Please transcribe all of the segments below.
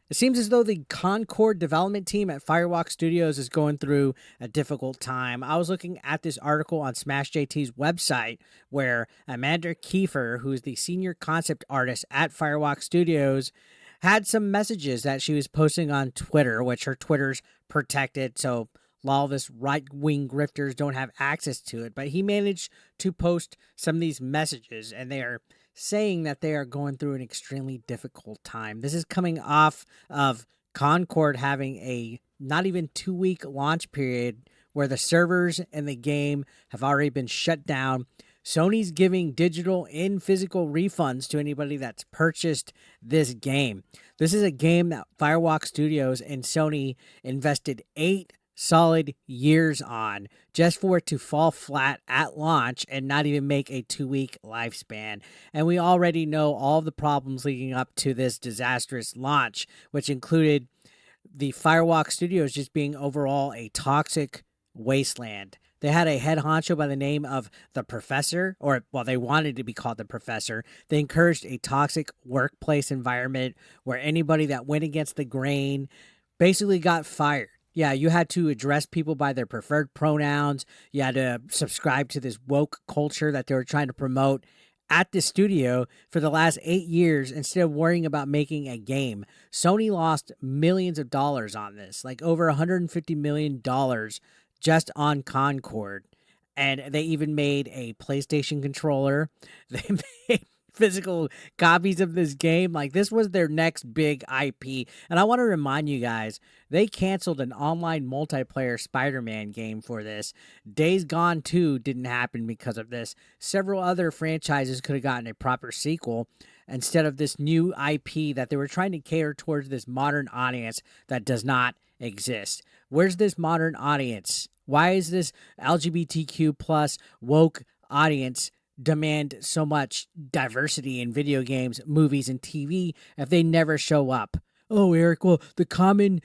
It seems as though the Concord development team at Firewalk Studios is going through a difficult time. I was looking at this article on Smash JT's website where Amanda Kiefer, who is the senior concept artist at Firewalk Studios, had some messages that she was posting on Twitter, which her Twitter's protected, so lawless right-wing grifters don't have access to it. But he managed to post some of these messages, and they are saying that they are going through an extremely difficult time. This is coming off of Concord having a not even 2 week launch period where the servers and the game have already been shut down. Sony's giving digital and physical refunds to anybody that's purchased this game. This is a game that Firewalk Studios and Sony invested 8 solid years on just for it to fall flat at launch and not even make a 2 week lifespan. And we already know all of the problems leading up to this disastrous launch, which included the Firewalk Studios just being overall a toxic wasteland. They had a head honcho by the name of the Professor, or, well, they wanted to be called the Professor. They encouraged a toxic workplace environment where anybody that went against the grain basically got fired. Yeah, you had to address people by their preferred pronouns. You had to subscribe to this woke culture that they were trying to promote at the studio for the last 8 years instead of worrying about making a game. Sony lost millions of dollars on this, like over $150 million just on Concord. And they even made a PlayStation controller. They made physical copies of this game. Like, this was their next big IP. And I want to remind you guys, they canceled an online multiplayer Spider-Man game for this. Days Gone 2 didn't happen because of this. Several other franchises could have gotten a proper sequel instead of this new IP that they were trying to cater towards this modern audience that does not exist. Where's this modern audience? Why is this LGBTQ plus woke audience demand so much diversity in video games, movies, and TV if they never show up? Oh, Eric, well, the common,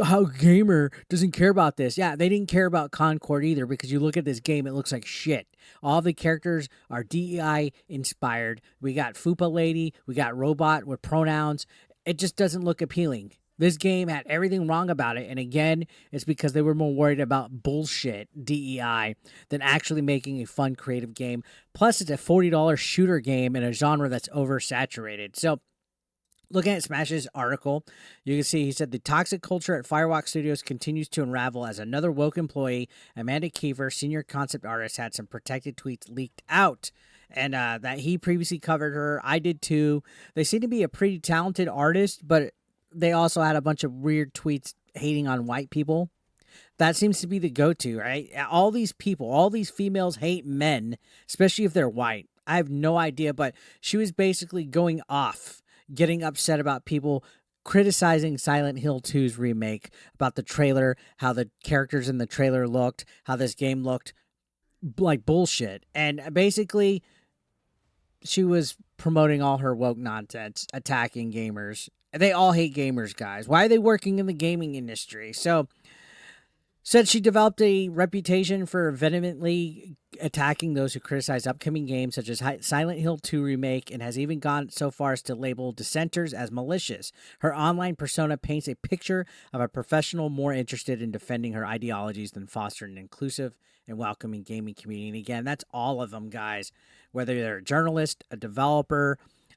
how gamer doesn't care about this. Yeah, they didn't care about Concord either because you look at this game, it looks like shit. All the characters are DEI inspired. We got Fupa Lady, we got Robot with pronouns. It just doesn't look appealing. This game had everything wrong about it, and again, it's because they were more worried about bullshit, DEI, than actually making a fun, creative game. Plus, it's a $40 shooter game in a genre that's oversaturated. So, looking at Smash's article, you can see he said the toxic culture at Firewalk Studios continues to unravel as another woke employee, Amanda Kiefer, senior concept artist, had some protected tweets leaked out. And that he previously covered her. I did too. They seem to be a pretty talented artist, but they also had a bunch of weird tweets hating on white people. That seems to be the go-to, right? All these people, all these females hate men, especially if they're white. I have no idea, but she was basically going off, getting upset about people criticizing Silent Hill 2's remake, about the trailer, how the characters in the trailer looked, how this game looked like bullshit. And basically, she was promoting all her woke nonsense, attacking gamers. They all hate gamers, guys. Why are they working in the gaming industry? So, said she developed a reputation for vehemently attacking those who criticize upcoming games such as Silent Hill 2 Remake, and has even gone so far as to label dissenters as malicious. Her online persona paints a picture of a professional more interested in defending her ideologies than fostering an inclusive and welcoming gaming community. And again, that's all of them, guys. Whether they're a journalist, a developer,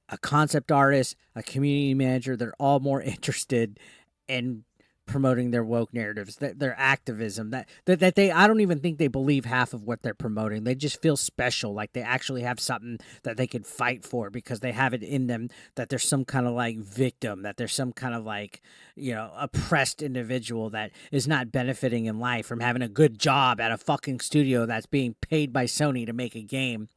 a concept artist, a community manager, they're all more interested in promoting their woke narratives, their activism, that they, I don't even think they believe half of what they're promoting. They just feel special, like they actually have something that they could fight for because they have it in them, that there's some kind of like victim, that there's some kind of like, oppressed individual that is not benefiting in life from having a good job at a fucking studio that's being paid by Sony to make a game.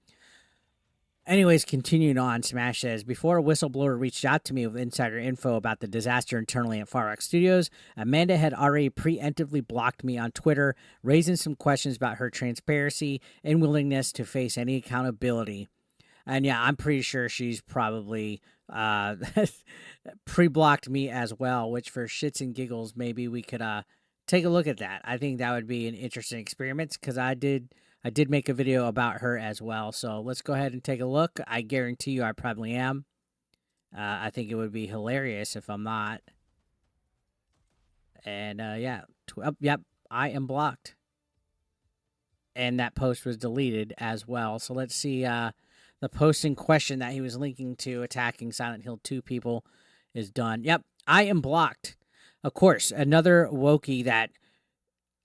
Anyways, continuing on, Smash says, before a whistleblower reached out to me with insider info about the disaster internally at Firewalk Studios, Amanda had already preemptively blocked me on Twitter, raising some questions about her transparency and willingness to face any accountability. And yeah, I'm pretty sure she's probably pre-blocked me as well, which for shits and giggles, maybe we could take a look at that. I think that would be an interesting experiment because I did make a video about her as well. So let's go ahead and take a look. I guarantee you I probably am. I think it would be hilarious if I'm not. And yeah, yep, I am blocked. And that post was deleted as well. So let's see. The post in question that he was linking to, attacking Silent Hill 2 people, is done. Yep, I am blocked. Of course, another wokey that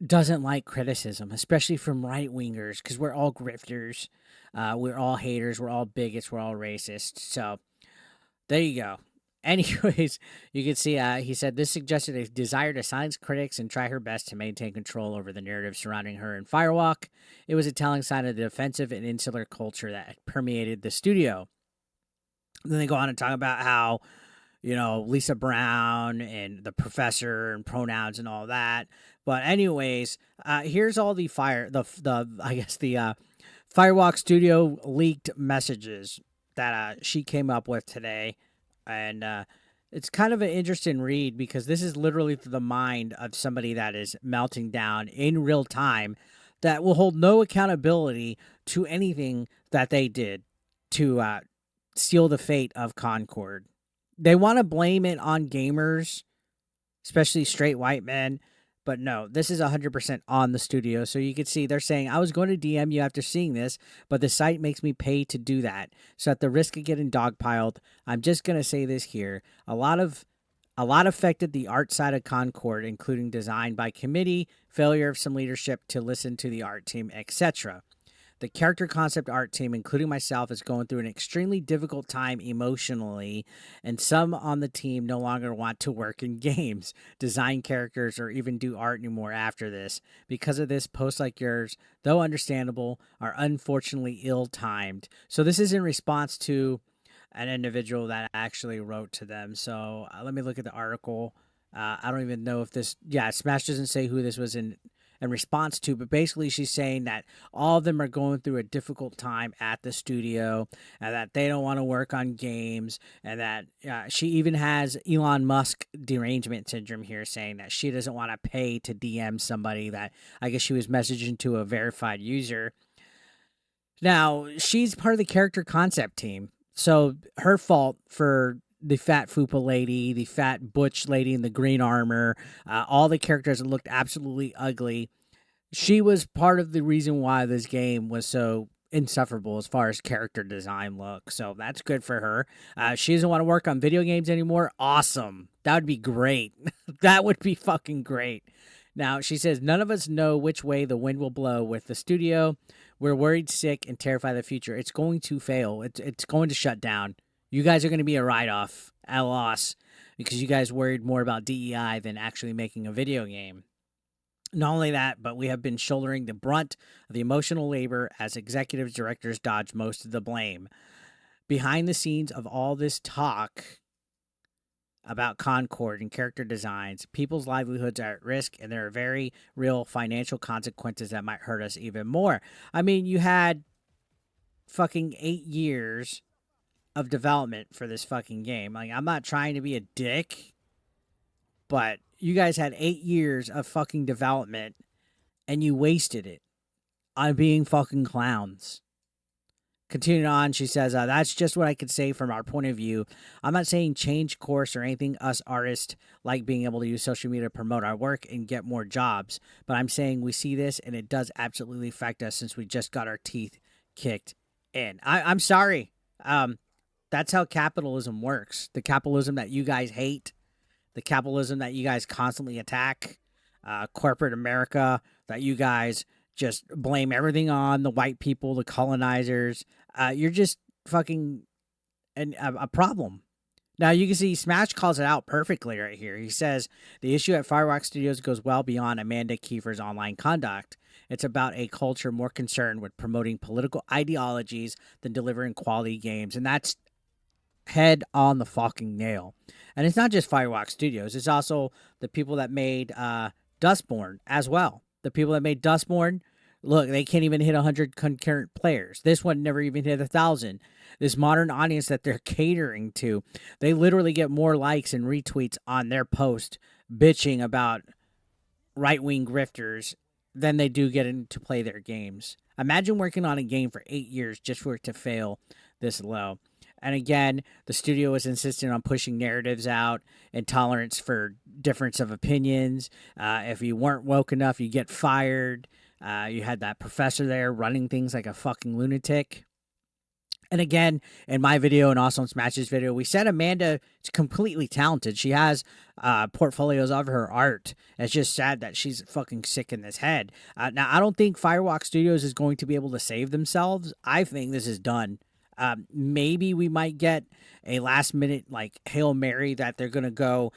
doesn't like criticism, especially from right wingers, because we're all grifters, we're all haters, we're all bigots, we're all racist. So there you go. Anyways, you can see he said this suggested a desire to silence critics and try her best to maintain control over the narrative surrounding her in Firewalk. It was a telling sign of the defensive and insular culture that permeated the studio. Then they go on and talk about how, you know, Lisa Brown and the professor and pronouns and all that. But anyways, here's all the Firewalk Studio leaked messages that she came up with today, and it's kind of an interesting read because this is literally the mind of somebody that is melting down in real time, that will hold no accountability to anything that they did to seal the fate of Concord. They want to blame it on gamers, especially straight white men. But no, this is 100% on the studio. So you can see they're saying, I was going to DM you after seeing this, but the site makes me pay to do that. So at the risk of getting dogpiled, I'm just going to say this here. A lot affected the art side of Concord, including design by committee, failure of some leadership to listen to the art team, etc. The character concept art team, including myself, is going through an extremely difficult time emotionally, and some on the team no longer want to work in games, design characters, or even do art anymore after this. Because of this, posts like yours, though understandable, are unfortunately ill-timed. So this is in response to an individual that actually wrote to them. So let me look at the article. I don't even know if this... Yeah, Smash doesn't say who this was in response to, but basically she's saying that all of them are going through a difficult time at the studio, and that they don't want to work on games, and that she even has Elon Musk derangement syndrome here, saying that she doesn't want to pay to DM somebody that I guess she was messaging to a verified user. Now, she's part of the character concept team, so her fault for the fat fupa lady, the fat butch lady in the green armor, all the characters that looked absolutely ugly. She was part of the reason why this game was so insufferable as far as character design look. So that's good for her. She doesn't want to work on video games anymore. Awesome. That would be great. That would be fucking great. Now, she says, none of us know which way the wind will blow with the studio. We're worried, sick, and terrified of the future. It's going to fail. It's going to shut down. You guys are going to be a write-off, a loss, because you guys worried more about DEI than actually making a video game. Not only that, but we have been shouldering the brunt of the emotional labor as executive directors dodge most of the blame. Behind the scenes of all this talk about Concord and character designs, people's livelihoods are at risk, and there are very real financial consequences that might hurt us even more. I mean, you had fucking 8 years of development for this fucking game. Like, I'm not trying to be a dick, but you guys had 8 years of fucking development, and you wasted it on being fucking clowns. Continuing on, she says, that's just what I could say from our point of view. I'm not saying change course or anything. Us artists like being able to use social media to promote our work and get more jobs. But I'm saying we see this, and it does absolutely affect us since we just got our teeth kicked in. I'm sorry. That's how capitalism works. The capitalism that you guys hate, the capitalism that you guys constantly attack, corporate America that you guys just blame everything on, the white people, the colonizers. You're just fucking a problem. Now, you can see Smash calls it out perfectly right here. He says, the issue at Firewalk Studios goes well beyond Amanda Kiefer's online conduct. It's about a culture more concerned with promoting political ideologies than delivering quality games. And that's head on the fucking nail. And it's not just Firewalk Studios. It's also the people that made Dustborn as well. The people that made Dustborn, look, they can't even hit 100 concurrent players. This one never even hit 1,000. This modern audience that they're catering to, they literally get more likes and retweets on their post bitching about right-wing grifters than they do getting to play their games. Imagine working on a game for 8 years just for it to fail this low. And again, the studio was insistent on pushing narratives out and tolerance for difference of opinions. If you weren't woke enough, you get fired. You had that professor there running things like a fucking lunatic. And again, in my video and also in Smash's video, we said Amanda is completely talented. She has portfolios of her art. It's just sad that she's fucking sick in this head. Now, I don't think Firewalk Studios is going to be able to save themselves. I think this is done. Maybe we might get a last minute like Hail Mary that they're going to go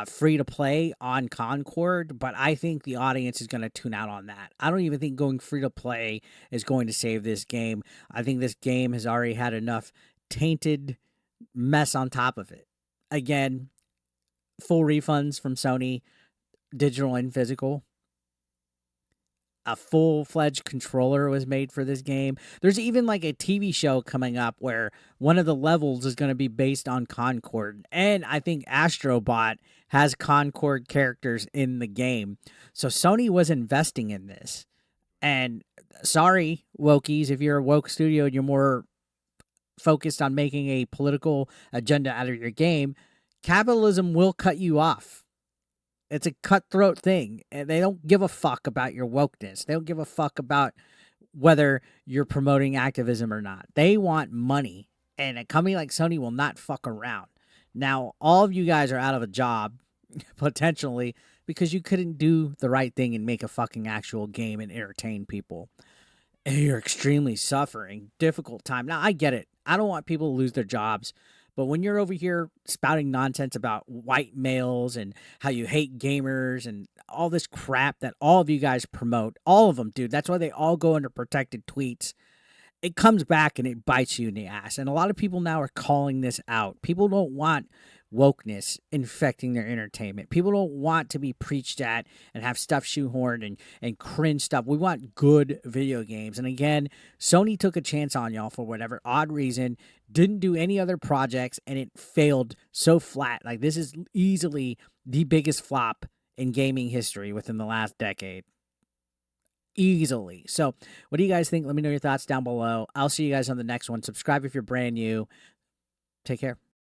free to play on Concord, but I think the audience is going to tune out on that. I don't even think going free to play is going to save this game. I think this game has already had enough tainted mess on top of it. Again, full refunds from Sony, digital and physical. A full-fledged controller was made for this game. There's even like a TV show coming up where one of the levels is going to be based on Concord. And I think Astrobot has Concord characters in the game. So Sony was investing in this. And sorry, wokies, if you're a woke studio and you're more focused on making a political agenda out of your game, capitalism will cut you off. It's a cutthroat thing, and they don't give a fuck about your wokeness. They don't give a fuck about whether you're promoting activism or not. They want money, and a company like Sony will not fuck around. Now, all of you guys are out of a job, potentially, because you couldn't do the right thing and make a fucking actual game and entertain people. And you're extremely suffering. Difficult time. Now, I get it. I don't want people to lose their jobs. But when you're over here spouting nonsense about white males and how you hate gamers and all this crap that all of you guys promote, all of them, dude, that's why they all go under protected tweets. It comes back and it bites you in the ass. And a lot of people now are calling this out. People don't want wokeness infecting their entertainment. People don't want to be preached at and have stuff shoehorned and cringe stuff. We want good video games. And again, Sony took a chance on y'all for whatever odd reason, didn't do any other projects, and it failed so flat. Like, this is easily the biggest flop in gaming history within the last decade. Easily. So what do you guys think? Let me know your thoughts down below. I'll see you guys on the next one. Subscribe if you're brand new. Take care.